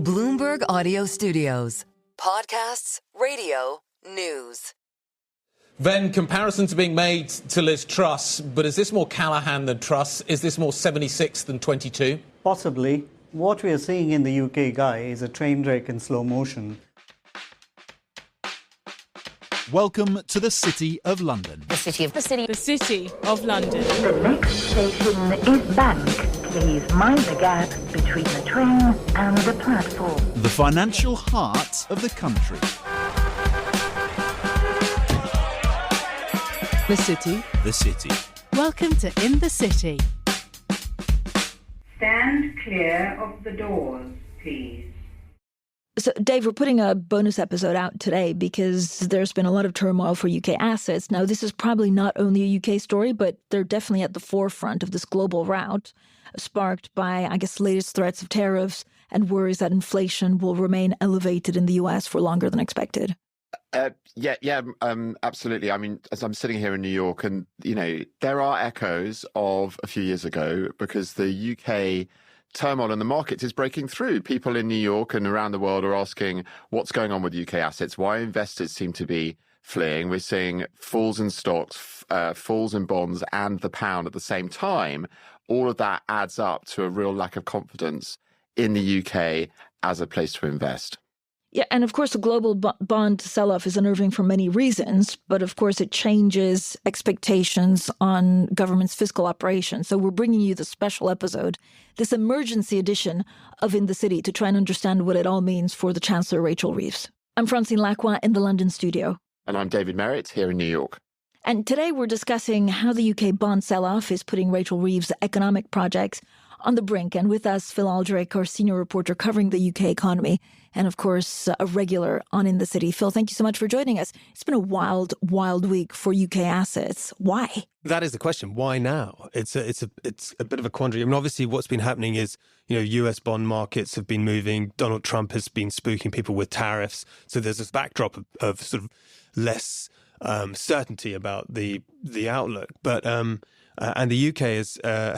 Bloomberg Audio Studios. Podcasts, radio, news. Then comparisons are being made to Liz Truss, but is this more Callaghan than Truss? Is this more 76 than 22? Possibly. What we are seeing in the UK, Guy, is a train wreck in slow motion. Welcome to the City of London. The City of London. The next station is Bank. Please mind the gap between the train and the platform. The financial heart of the country. The City. The City. Welcome to In the City. Stand clear of the doors, please. So, Dave, we're putting a bonus episode out today because there's been a lot of turmoil for UK assets. Now, this is probably not only a UK story, but they're definitely at the forefront of this global rout, sparked by, I guess, latest threats of tariffs and worries that inflation will remain elevated in the US for longer than expected. Absolutely. I mean, as I'm sitting here in New York and, there are echoes of a few years ago because the UK turmoil in the markets is breaking through. People in New York and around the world are asking what's going on with UK assets, why investors seem to be fleeing. We're seeing falls in stocks, falls in bonds and the pound at the same time. All of that adds up to a real lack of confidence in the UK as a place to invest. Yeah, and of course, the global bond sell-off is unnerving for many reasons, but of course, it changes expectations on government's fiscal operations. So we're bringing you the special episode, this emergency edition of In the City, to try and understand what it all means for the Chancellor Rachel Reeves. I'm Francine Lacroix in the London studio. And I'm David Merritt here in New York. And today we're discussing how the UK bond sell-off is putting Rachel Reeves' economic projects on the brink. And with us, Phil Aldrick, our senior reporter covering the UK economy, and of course, a regular on In the City. Phil, thank you so much for joining us. It's been a wild, wild week for UK assets. Why? That is the question. Why now? It's a bit of a quandary. I mean, obviously, what's been happening is, US bond markets have been moving. Donald Trump has been spooking people with tariffs. So there's this backdrop of sort of less certainty about the outlook. But and the UK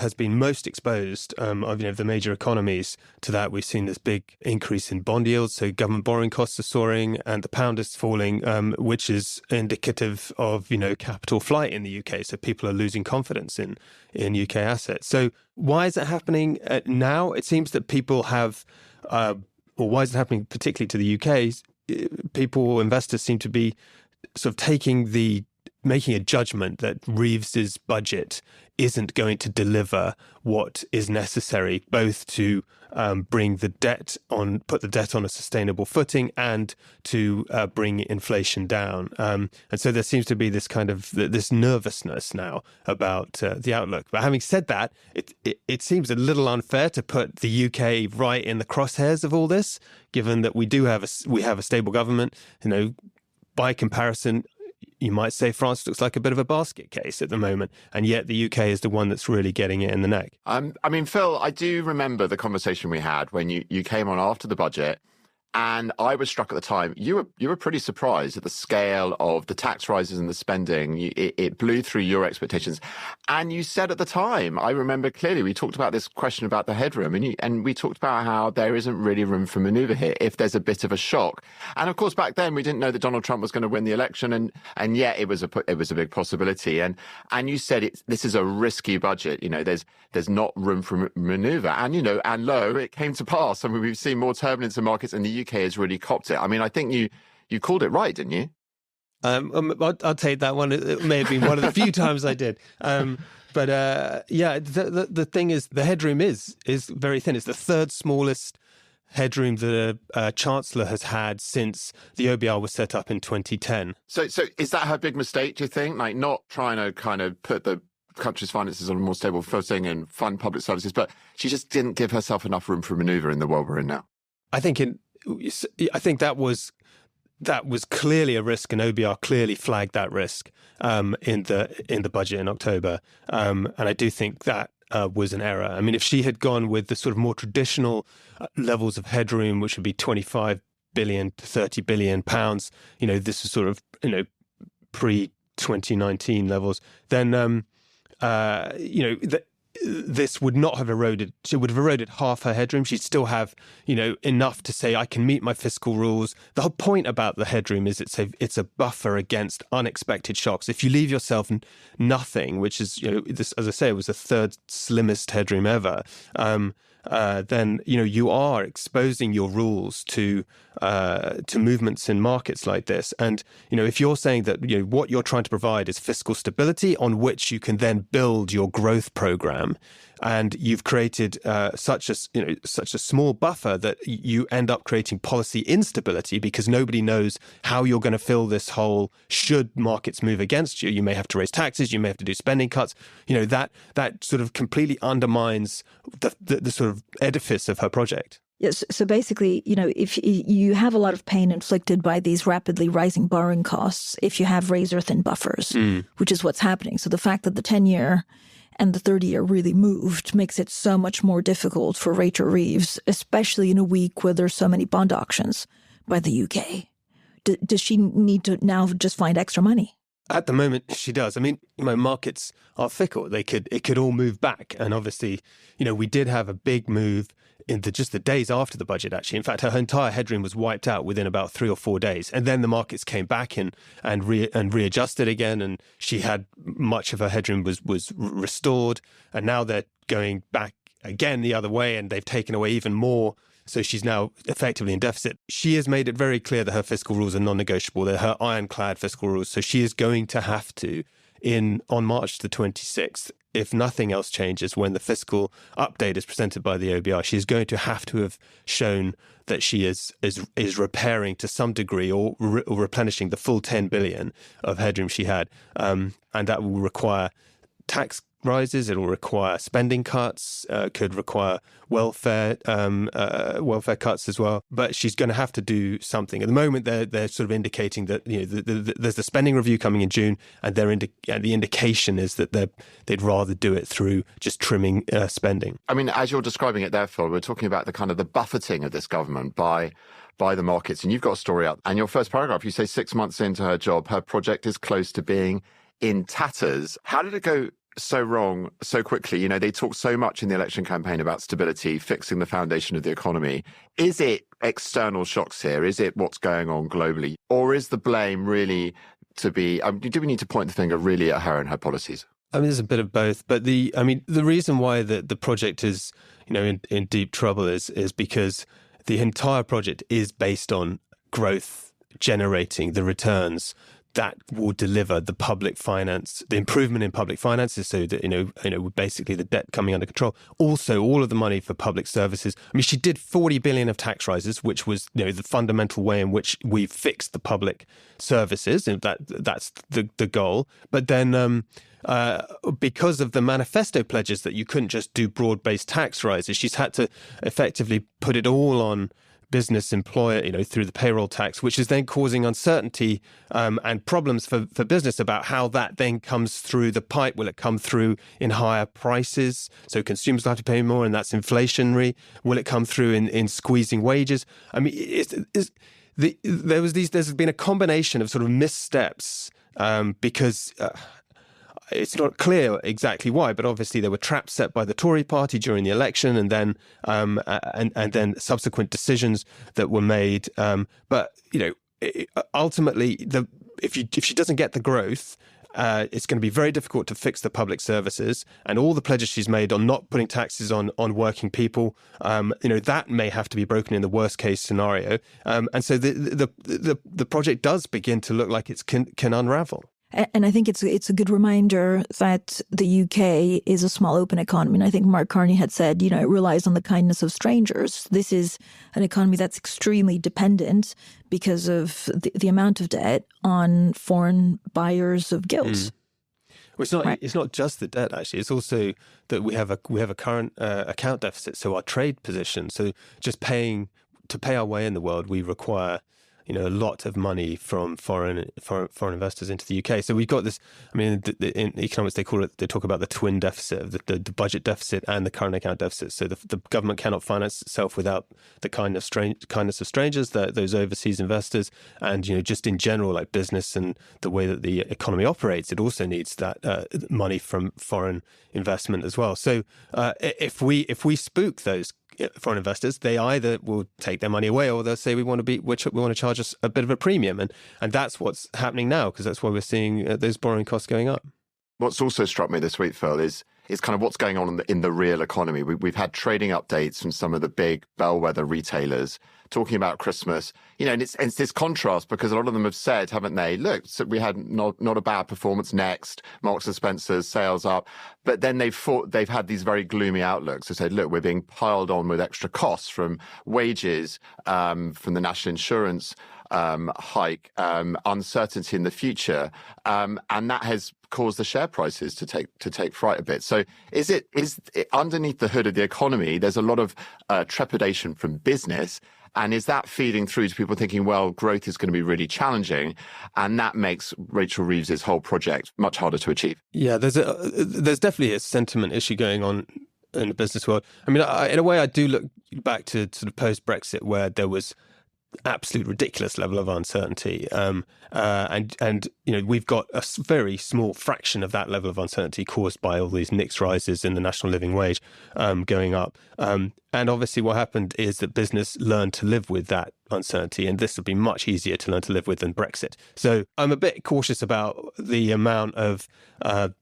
has been most exposed of the major economies to that. We've seen this big increase in bond yields, so government borrowing costs are soaring, and the pound is falling, which is indicative of capital flight in the UK. So people are losing confidence in UK assets. So why is it happening now? It seems that people have, or why is it happening particularly to the UK? Investors seem to be sort of making a judgment that Reeves's budget isn't going to deliver what is necessary, both to put the debt on a sustainable footing and to bring inflation down. And so there seems to be this kind of this nervousness now about the outlook. But having said that, it seems a little unfair to put the UK right in the crosshairs of all this, given that we have a stable government. By comparison, you might say France looks like a bit of a basket case at the moment, and yet the UK is the one that's really getting it in the neck. Phil, I do remember the conversation we had when you came on after the budget, and I was struck at the time. You were pretty surprised at the scale of the tax rises and the spending. It blew through your expectations. And you said at the time, I remember clearly, we talked about this question about the headroom, and we talked about how there isn't really room for manoeuvre here if there's a bit of a shock. And of course, back then, we didn't know that Donald Trump was going to win the election, and yet it was a big possibility. And you said this is a risky budget. There's not room for manoeuvre. And lo, it came to pass. I mean, we've seen more turbulence in markets, and the UK has really copped it. I mean, I think you called it right, didn't you? I'll take that one. It may have been one of the few times I did. But the thing is, the headroom is very thin. It's the third smallest headroom that a chancellor has had since the OBR was set up in 2010. So is that her big mistake, do you think? Like, not trying to kind of put the country's finances on a more stable footing and fund public services, but she just didn't give herself enough room for manoeuvre in the world we're in now. I think that was clearly a risk, and OBR clearly flagged that risk in the budget in October. And I do think that was an error. I mean, if she had gone with the sort of more traditional levels of headroom, which would be 25 billion to 30 billion pounds, this is sort of pre-2019 levels, then this would not have eroded. She would have eroded half her headroom. She'd still have, enough to say, I can meet my fiscal rules. The whole point about the headroom is it's a buffer against unexpected shocks. If you leave yourself nothing, which is, this, as I say, it was the third slimmest headroom ever, then you are exposing your rules to movements in markets like this. And if you're saying that what you're trying to provide is fiscal stability on which you can then build your growth program, and you've created such a small buffer that you end up creating policy instability because nobody knows how you're going to fill this hole should markets move against you. You may have to raise taxes, you may have to do spending cuts. That sort of completely undermines the sort of edifice of her project. Yes. So basically, if you have a lot of pain inflicted by these rapidly rising borrowing costs, if you have razor-thin buffers, which is what's happening. So the fact that the 10-year and the 30-year really moved makes it so much more difficult for Rachel Reeves, especially in a week where there's so many bond auctions by the UK. Does she need to now just find extra money? At the moment, she does. I mean, markets are fickle. It could all move back. And obviously, we did have a big move in just the days after the budget, actually. In fact, her entire headroom was wiped out within about 3 or 4 days. And then the markets came back and readjusted again. And she had much of her headroom was restored. And now they're going back again the other way, and they've taken away even more. So she's now effectively in deficit. She has made it very clear that her fiscal rules are non-negotiable. They're her ironclad fiscal rules. So she is going to have to, on March the 26th, if nothing else changes, when the fiscal update is presented by the OBR, she is going to have shown that she is repairing to some degree or replenishing the full 10 billion of headroom she had. And that will require tax rises, it'll require spending cuts, could require welfare cuts as well. But she's going to have to do something. At the moment, they're sort of indicating that there's the spending review coming in June, and the indication is that they'd rather do it through just trimming spending. I mean, as you're describing it there, Phil, we're talking about the kind of the buffeting of this government by the markets. And you've got a story out. And your first paragraph, you say 6 months into her job, her project is close to being in tatters. How did it go so wrong so quickly? They talked so much in the election campaign about stability, fixing the foundation of the economy. Is it external shocks here? Is it what's going on globally? Or is the blame really to be, do we need to point the finger really at her and her policies? I mean, there's a bit of both. But the reason why the project is, in deep trouble is because the entire project is based on growth generating the returns that will deliver the public finance, the improvement in public finances, so that basically the debt coming under control. Also, all of the money for public services. I mean, she did 40 billion of tax rises, which was the fundamental way in which we fixed the public services, and that's the goal. But then, because of the manifesto pledges that you couldn't just do broad-based tax rises, she's had to effectively put it all on business employer, through the payroll tax, which is then causing uncertainty and problems for business about how that then comes through the pipe. Will it come through in higher prices? So consumers will have to pay more, and that's inflationary. Will it come through in squeezing wages? I mean, there's been a combination of sort of missteps because it's not clear exactly why, but obviously there were traps set by the Tory party during the election, and then and then subsequent decisions that were made. But ultimately, if she doesn't get the growth, it's going to be very difficult to fix the public services, and all the pledges she's made on not putting taxes on working people, that may have to be broken in the worst case scenario. And so the project does begin to look like it can unravel. And I think it's a good reminder that the UK is a small open economy. And I think Mark Carney had said, it relies on the kindness of strangers. This is an economy that's extremely dependent because of the amount of debt on foreign buyers of gilt. Well, it's not just the debt, actually. It's also that we have a current account deficit, so our trade position. So just to pay our way in the world, we require a lot of money from foreign investors into the UK. So we've got this. I mean, in economics they talk about the twin deficit, the budget deficit and the current account deficit. So the government cannot finance itself without the kindness of strangers, those overseas investors, and just in general, like business and the way that the economy operates, it also needs that money from foreign investment as well. So if we spook those foreign investors, they either will take their money away or they'll say we want to charge us a bit of a premium, and that's what's happening now, because that's why we're seeing those borrowing costs going up. What's also struck me this week, Phil, is kind of what's going on in the real economy. We've had trading updates from some of the big bellwether retailers talking about Christmas, and it's this contrast, because a lot of them have said, haven't they, look, so we had not a bad performance Next, Marks and Spencer's sales up, but then they've had these very gloomy outlooks. They said, look, we're being piled on with extra costs from wages, from the national insurance hike, uncertainty in the future, and that has caused the share prices to take fright a bit. So is it underneath the hood of the economy, there's a lot of trepidation from business, and is that feeding through to people thinking, well, growth is going to be really challenging, and that makes Rachel Reeves' whole project much harder to achieve? Yeah, there's definitely a sentiment issue going on in the business world. I mean, in a way, I do look back to sort of post-Brexit, where there was absolute ridiculous level of uncertainty, and we've got a very small fraction of that level of uncertainty caused by all these mixed rises in the national living wage going up, and obviously what happened is that business learned to live with that uncertainty, and this will be much easier to learn to live with than Brexit. So I'm a bit cautious about the amount of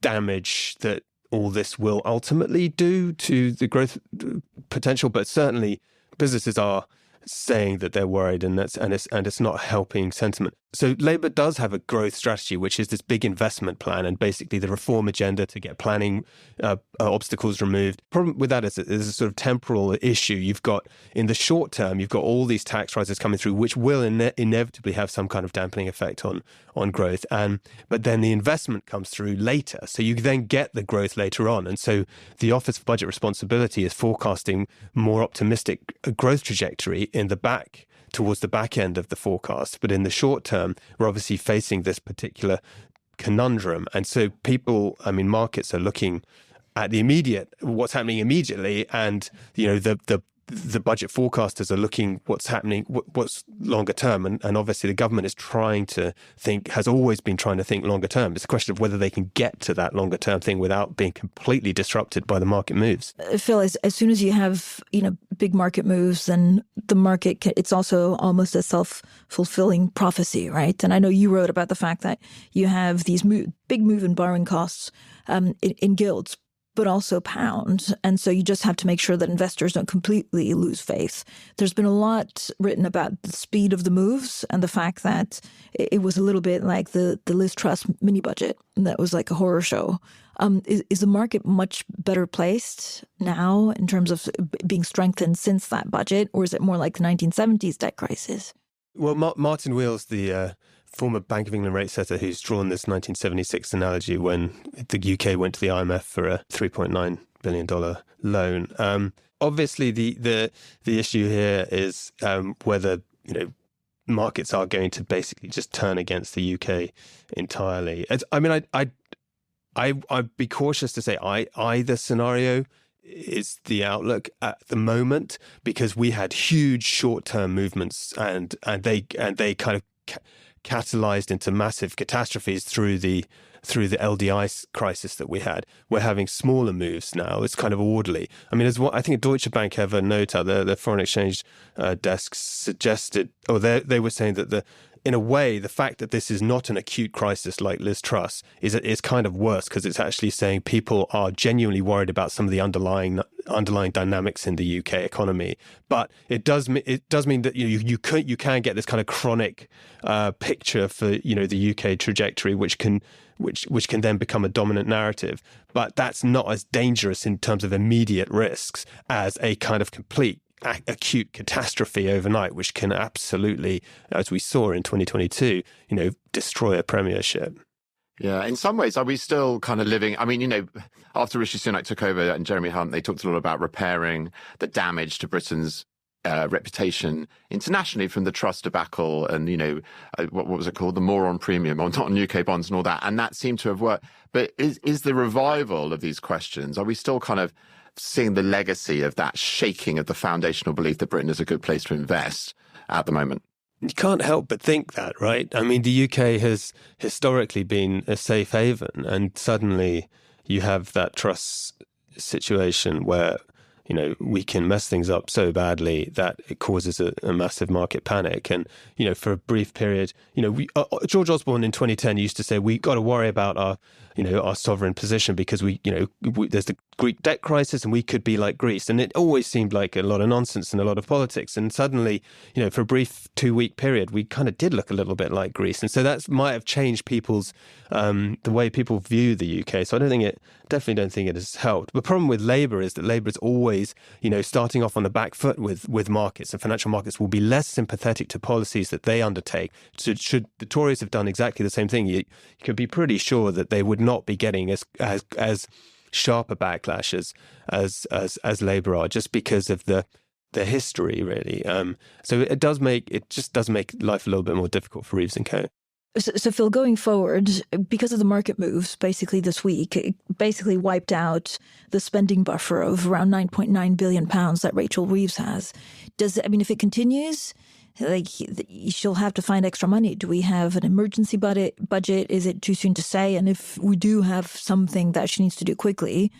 damage that all this will ultimately do to the growth potential, but certainly businesses are saying that they're worried, and it's not helping sentiment. So Labour does have a growth strategy, which is this big investment plan and basically the reform agenda to get planning obstacles removed. Problem with that is there's a sort of temporal issue. You've got, in the short term, you've got all these tax rises coming through, which will inevitably have some kind of dampening effect on growth. But then the investment comes through later. So you then get the growth later on. And so the Office for Budget Responsibility is forecasting more optimistic growth trajectory towards the back end of the forecast. But in the short term, we're obviously facing this particular conundrum. And so markets are looking at what's happening immediately, and the budget forecasters are looking what's happening, what's longer term, and obviously the government has always been trying to think longer term. It's a question of whether they can get to that longer term thing without being completely disrupted by the market moves. Phil, as soon as you have big market moves, then the market it's also almost a self-fulfilling prophecy, right? And I know you wrote about the fact that you have these big move in borrowing costs in gilts, but also pounds. And so you just have to make sure that investors don't completely lose faith. There's been a lot written about the speed of the moves and the fact that it was a little bit like the Liz Truss mini budget. And that was like a horror show. Is the market much better placed now in terms of being strengthened since that budget? Or is it more like the 1970s debt crisis? Well, Martin Wheels, the former Bank of England rate setter, who's drawn this 1976 analogy when the UK went to the IMF for a $3.9 billion loan. Obviously, the issue here is whether markets are going to basically just turn against the UK entirely. I'd be cautious to say either scenario is the outlook at the moment, because we had huge short-term movements and they kind of catalyzed into massive catastrophes through the LDI crisis that we had. We're having smaller moves now. It's kind of orderly. I mean, I think Deutsche Bank have a note out there. The foreign exchange desk suggested, or they were saying that in a way, the fact that this is not an acute crisis like Liz Truss is kind of worse, because it's actually saying people are genuinely worried about some of the underlying dynamics in the UK economy. But it does mean that you can get this kind of chronic picture for the UK trajectory, which can then become a dominant narrative. But that's not as dangerous in terms of immediate risks as a kind of complete acute catastrophe overnight, which can absolutely, as we saw in 2022, destroy a premiership. Yeah, in some ways, are we still kind of living? I mean, after Rishi Sunak took over and Jeremy Hunt, they talked a lot about repairing the damage to Britain's reputation internationally from the trust debacle and, what was it called? The moron premium on UK bonds and all that. And that seemed to have worked. But is the revival of these questions, are we still kind of seeing the legacy of that shaking of the foundational belief that Britain is a good place to invest at the moment? You can't help but think that, right? I mean, the UK has historically been a safe haven, and suddenly you have that trust situation where, we can mess things up so badly that it causes a massive market panic. And, for a brief period, George Osborne in 2010 used to say, we got to worry about our sovereign position because there's the Greek debt crisis and we could be like Greece. And it always seemed like a lot of nonsense and a lot of politics. And suddenly, for a brief 2-week period, we kind of did look a little bit like Greece. And so that might have changed people's, the way people view the UK. So definitely don't think it has helped. The problem with Labour is that Labour is always, starting off on the back foot with markets, and financial markets will be less sympathetic to policies that they undertake. So should the Tories have done exactly the same thing, you could be pretty sure that they would not be getting as sharp a backlash as Labour are, just because of the history, really. So it just does make life a little bit more difficult for Reeves and Co. So Phil, going forward, because of the market moves, basically this week, it basically wiped out the spending buffer of around £9.9 billion that Rachel Reeves has. If it continues, she'll have to find extra money. Do we have an emergency budget? Is it too soon to say? And if we do have something that she needs to do quickly,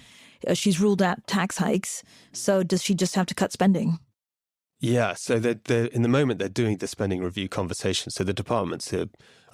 she's ruled out tax hikes. So does she just have to cut spending? Yeah, so they're in the moment they're doing the spending review conversation. So the departments are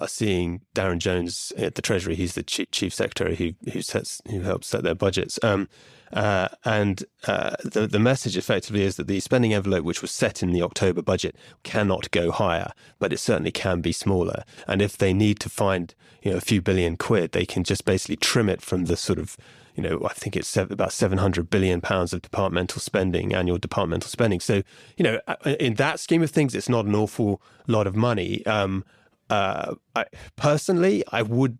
seeing Darren Jones at the Treasury. He's the chief secretary who helps set their budgets. And the message effectively is that the spending envelope, which was set in the October budget, cannot go higher, but it certainly can be smaller. And if they need to find a few billion quid, they can just basically trim it from the sort of, I think it's about £700 billion of departmental spending, annual departmental spending. So, in that scheme of things, it's not an awful lot of money. Personally, I would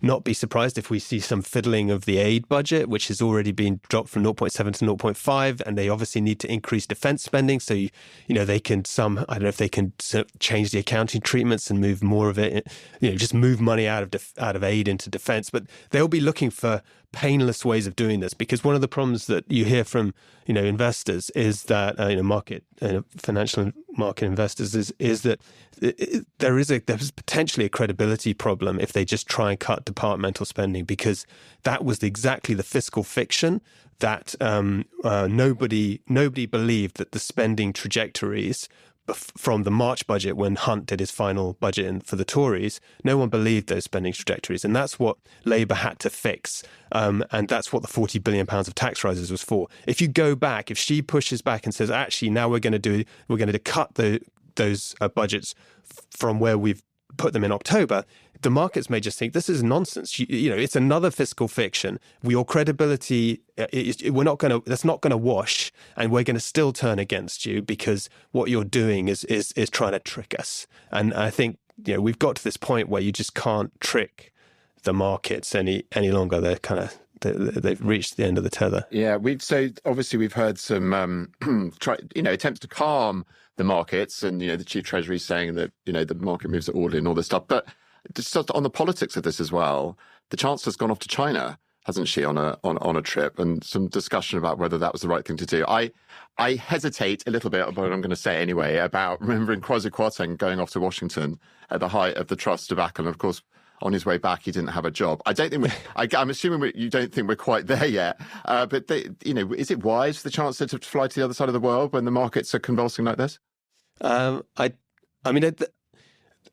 not be surprised if we see some fiddling of the aid budget, which has already been dropped from 0.7 to 0.5, and they obviously need to increase defence spending. So, they can I don't know if they can change the accounting treatments and move more of it, just move money out of aid into defence. But they'll be looking for painless ways of doing this, because one of the problems that you hear from, investors is that, financial market investors is that there's potentially a credibility problem if they just try and cut departmental spending, because that was exactly the fiscal fiction that nobody believed that the spending trajectories from the March budget, when Hunt did his final budget for the Tories, no one believed those spending trajectories. And that's what Labour had to fix. And that's what the £40 billion of tax rises was for. If you go back, if she pushes back and says, actually, now we're going to cut those budgets from where we've put them in October, the markets may just think this is nonsense. It's another fiscal fiction. Your credibility, that's not going to wash, and we're going to still turn against you because what you're doing is trying to trick us. And I think we've got to this point where you just can't trick the markets any longer. They've reached the end of the tether. Yeah, we've heard some attempts to calm the markets, and the chief treasury saying that the market moves are orderly and all this stuff. But just on the politics of this as well, the Chancellor's gone off to China, hasn't she, on a trip, and some discussion about whether that was the right thing to do. I hesitate a little bit, but I'm going to say anyway, about remembering Kwasi Kwarteng going off to Washington at the height of the trust debacle, and of course, on his way back, he didn't have a job. I don't think I'm assuming you don't think we're quite there yet. But is it wise for the Chancellor to fly to the other side of the world when the markets are convulsing like this? I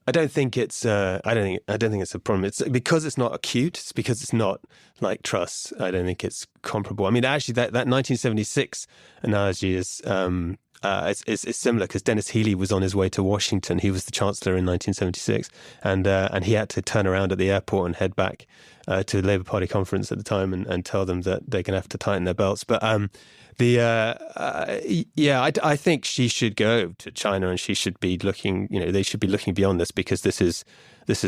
don't think it's. I don't think it's a problem. It's because it's not acute. It's because it's not like trusts. I don't think it's comparable. I mean, actually, that 1976 analogy is. It's similar, because Dennis Healey was on his way to Washington. He was the Chancellor in 1976, and he had to turn around at the airport and head back to the Labour Party conference at the time and tell them that they're going to have to tighten their belts. But I think she should go to China, and she should be looking. They should be looking beyond this, because this is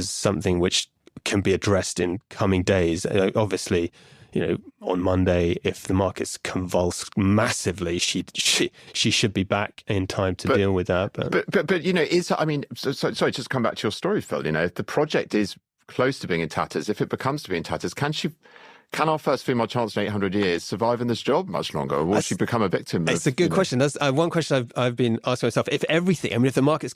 something which can be addressed in coming days. Obviously, on Monday, if the markets convulse massively, she should be back in time to deal with that. Sorry, just come back to your story, Phil. If the project is close to being in tatters, if it becomes to be in tatters, can our first female chancellor in 800 years survive in this job much longer, or will she become a victim? It's a good question. That's one question I've been asking myself. If the markets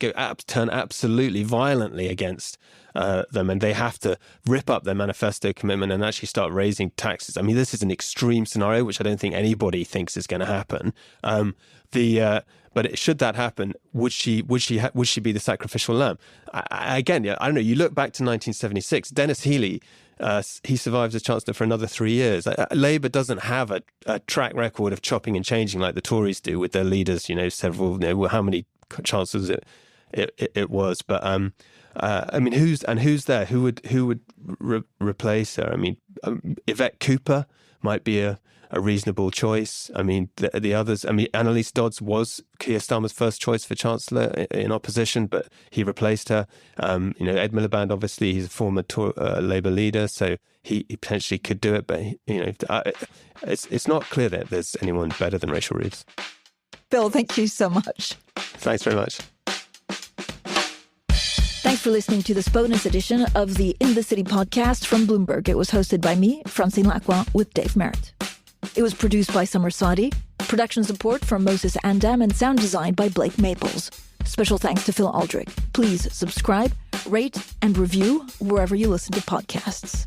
turn absolutely violently against them, and they have to rip up their manifesto commitment and actually start raising taxes. This is an extreme scenario, which I don't think anybody thinks is going to happen. But should that happen, would she be the sacrificial lamb? I don't know. You look back to 1976, Dennis Healey. He survives as Chancellor for another 3 years. Labour doesn't have a track record of chopping and changing like the Tories do with their leaders. Several. How many chancellors it was? But who's there? Who would replace her? Yvette Cooper might be a reasonable choice. The others. Annalise Dodds was Keir Starmer's first choice for Chancellor in opposition, but he replaced her. Ed Miliband, obviously, he's a former Labour leader, so he potentially could do it. But it's not clear that there's anyone better than Rachel Reeves. Phil, thank you so much. Thanks very much. Thanks for listening to this bonus edition of the In the City podcast from Bloomberg. It was hosted by me, Francine Lacroix, with Dave Merritt. It was produced by Summer Sadi, production support from Moses Andam, and sound design by Blake Maples. Special thanks to Phil Aldrick. Please subscribe, rate, and review wherever you listen to podcasts.